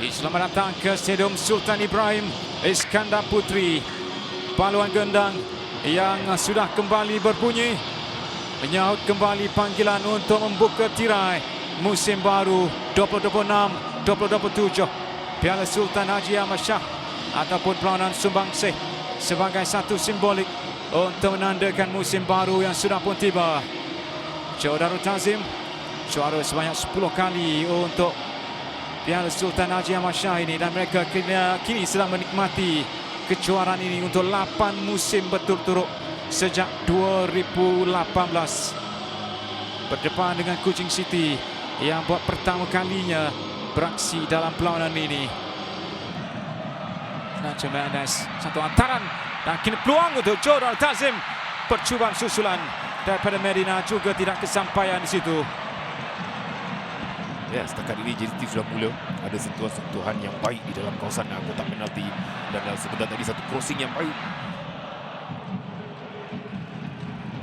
Selamat datang ke Stadium Sultan Ibrahim Iskandar Puteri. Paluan gendang yang sudah kembali berbunyi menyahut kembali panggilan untuk membuka tirai musim baru 2026-2027 Piala Sultan Haji Ahmad Shah ataupun peranan sumbangsih sebagai satu simbolik untuk menandakan musim baru yang sudah pun tiba. Joe Darul Tazim juara sebanyak 10 kali untuk Piala Sultan Haji Ahmad Shah ini, dan mereka kini sedang menikmati kejuaraan ini untuk 8 musim berturut-turut sejak 2018. Berdepan dengan Kuching City yang buat pertama kalinya beraksi dalam perlawanan ini. Nacho Mendes, satu hantaran dan kini peluang untuk Joe Darul Tazim. Percubaan susulan daripada Medina juga tidak kesampaian di situ. Ya, setakat ini JDT sudah mula ada sentuhan-sentuhan yang baik di dalam kawasan kotak penalti, dan sebentar tadi satu crossing yang baik.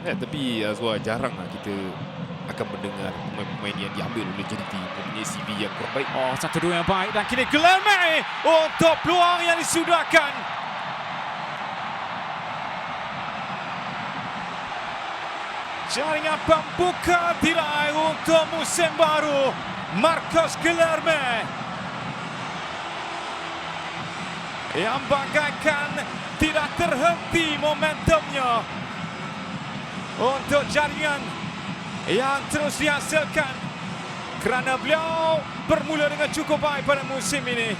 Ya, tapi Azwar, jarang kita akan mendengar pemain-pemain yang diambil oleh JDT mempunyai CV yang kurang baik. Oh, satu dua yang baik dan kini Guilherme untuk peluang yang disudahkan. Jaringan pembuka tirai untuk musim baru. Marcos Guilherme yang bagaikan tidak terhenti momentumnya untuk jaringan yang terus dihasilkan, kerana beliau bermula dengan cukup baik pada musim ini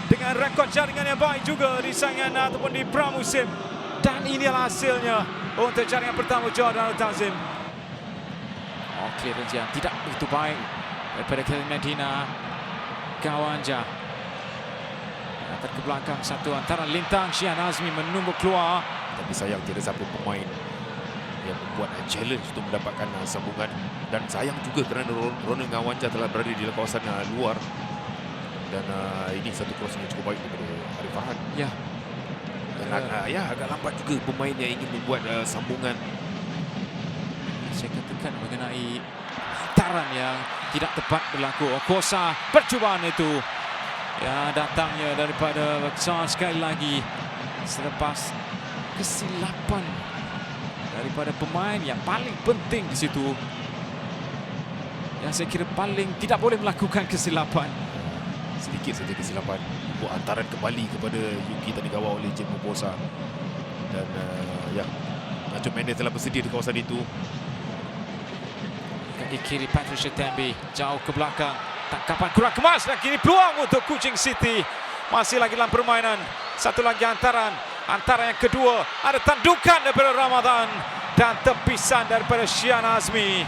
dengan rekod jaringan yang baik juga di saingan ataupun di pramusim, dan inilah hasilnya untuk jaringan pertama Joe Darul Tazim. Oh, clearance yang tidak begitu baik daripada Kevin Medina. Gawanja akan ke belakang, satu antara lintang Shihan Azmi menumbuk keluar, tapi sayang tidak siapa pemain yang membuat challenge untuk mendapatkan sambungan, dan sayang juga kerana Ronald Gawanja telah berada di kawasan luar, dan ini satu crossing yang cukup baik daripada Arif Farhan. Ya, dan agak lambat juga pemain yang ingin membuat sambungan. Saya katakan mengenai hantaran yang tidak tepat berlaku. Okosa, percubaan itu ya datangnya daripada besar sekali lagi selepas kesilapan daripada pemain yang paling penting di situ, yang saya kira paling tidak boleh melakukan kesilapan. Sedikit saja kesilapan, buat hantaran kembali kepada Yuki tadi dikawal oleh Jim Okosa, dan Nacho Mendes telah bersedia di kawasan itu. Kaki kiri Patricia Tembi jauh ke belakang, tangkapan kurang kemas, dan kini peluang untuk Kuching City. Masih lagi dalam permainan, satu lagi hantaran yang kedua, ada tandukan daripada Ramadan dan tepisan daripada Shihan Azmi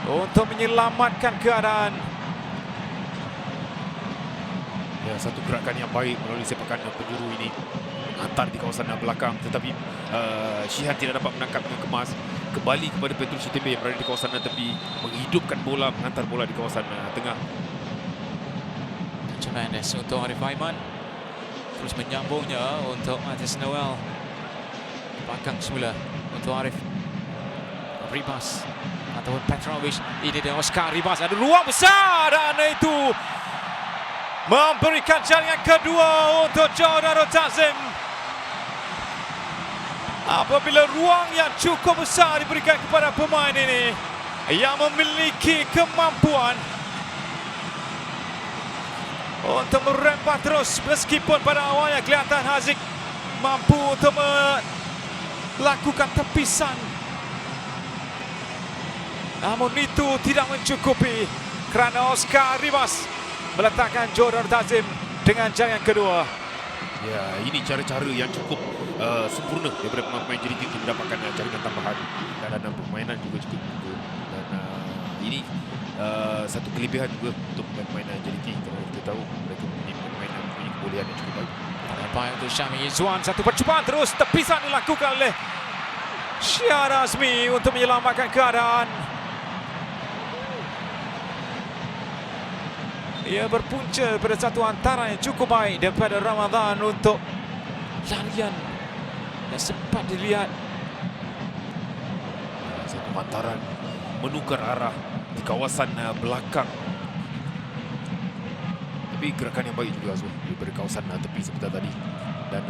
untuk menyelamatkan keadaan. Ya, satu gerakan yang baik melalui sepakan penjuru ini, hantar di kawasan belakang, tetapi Shihan tidak dapat menangkap dengan kemas. Kembali kepada Petrus Chitembe yang berada di kawasan tepi, menghidupkan bola, menghantar bola di kawasan tengah. Nacho Mendes untuk Arif Aiman, terus menyambungnya untuk Matis Noel. Belakang semula untuk Arif Ribas ataupun Petrovic. Ini dia Oscar Ribas, ada ruang besar, dan itu memberikan jaringan kedua untuk Joe Darul Tazim. Apabila ruang yang cukup besar diberikan kepada pemain ini yang memiliki kemampuan untuk merempat terus, meskipun pada awalnya kelihatan Haziq mampu untuk melakukan tepisan, namun itu tidak mencukupi kerana Oscar Ribas meletakkan Joe Darul Tazim dengan jaringan kedua. Ya, ini cara-cara yang cukup sempurna daripada pemain JDT untuk mendapatkan jaringan tambahan, dan permainan juga cukup bagus. Dan ini satu kelebihan juga untuk pemain JDT, kerana kita tahu mereka mempunyai pemain yang mempunyai kebolehan yang cukup baik. Baik untuk Syami Izzuan, satu percubaan terus, tepisan dilakukan oleh Shihan Azmi untuk menyelamatkan keadaan. Ia berpunca pada satu hantaran yang cukup baik daripada Ramadan untuk larian yang sempat dilihat. Satu hantaran menukar arah di kawasan belakang Tapi gerakan yang baik juga Azwar daripada kawasan tepi sebentar tadi. Dan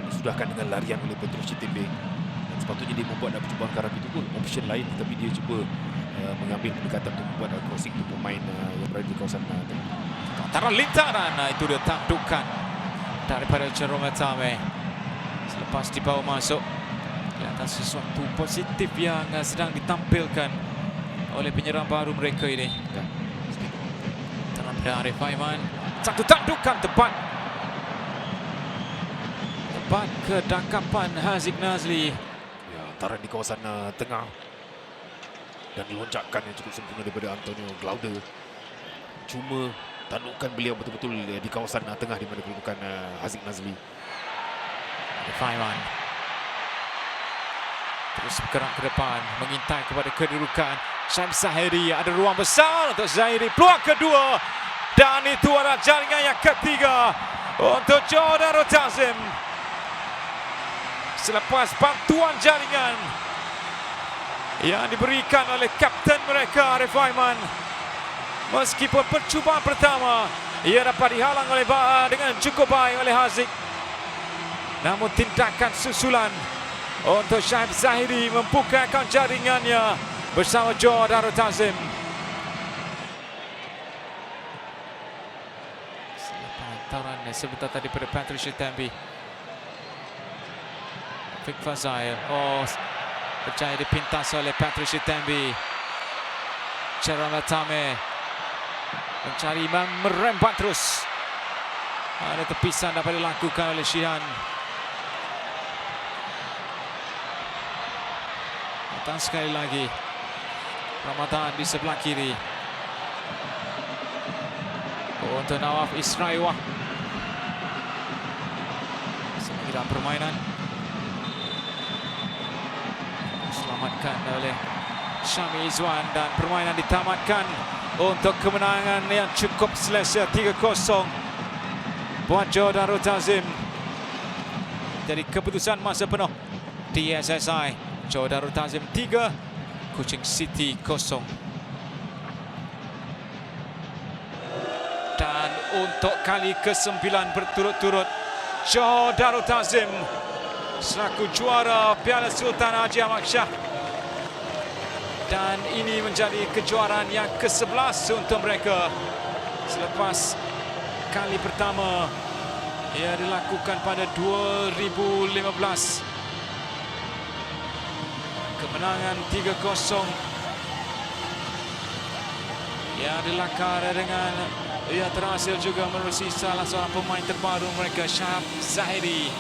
disudahkan dengan larian oleh Petrus Chitimbe. Dan sepatutnya dia membuat percubaan ke arah itu pun option lain, tapi dia cuba mengambil pendekatan untuk membuat crossing untuk pemain yang berada di kawasan tepi. Antara lintaran, itu dia tandukan daripada Jerome Tame. Selepas dibawa masuk, kelihatan sesuatu positif yang sedang ditampilkan oleh penyerang baru mereka ini. Tangan dari Arif Aiman, satu tandukan tepat ke dangkapan Haziq Nazli. Ya, antara di kawasan tengah dan lonjakan yang cukup sempurna daripada Antonio Glaude. Cuma tandukan beliau betul-betul di kawasan tengah di mana kedudukan Haziq Nazli. Arif Aiman terus bergerak ke depan, mengintai kepada kedudukan Syam Zahiri. Ada ruang besar untuk Zahiri, peluang kedua, dan itu adalah jaringan yang ketiga untuk Joe Darul Tazim. Selepas bantuan jaringan yang diberikan oleh kapten mereka Arif Aiman, meskipun percubaan pertama ia dapat dihalang oleh dengan cukup baik oleh Haziq, namun tindakan susulan untuk Syahib Zahiri membukakan jaringannya bersama Joe Darul Tazim. Hantaran sebentar tadi pada Patrick Chitimbe. Fik Fazail, percaya dipintas oleh Patrick Chitimbe. Jerome Tame mencari merembat terus. Ada tepisan dapat dilakukan oleh Shihan. Datang sekali lagi Ramadan di sebelah kiri untuk Nawaf Israiwah. Selagi dalam permainan, diselamatkan oleh Syami Izwan, dan permainan ditamatkan untuk kemenangan yang cukup selesa 3-0 buat Joe Darul Tazim. Jadi keputusan masa penuh di SSI. Joe Darul Tazim 3, Kuching City 0. Dan untuk kali ke-9 berturut-turut, Joe Darul Tazim selaku juara Piala Sultan Haji Ahmad Shah. Dan ini menjadi kejuaraan yang ke-11 untuk mereka selepas kali pertama ia dilakukan pada 2015. Kemenangan 3-0 yang dilakar dengan ia terhasil juga menerusi salah seorang pemain terbaru mereka, Syahib Zahiri,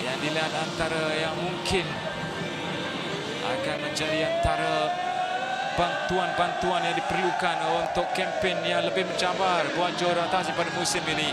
yang dilihat antara yang mungkin akan menjadi antara bantuan-bantuan yang diperlukan untuk kempen yang lebih mencabar buat Joe Darul Tazim pada musim ini.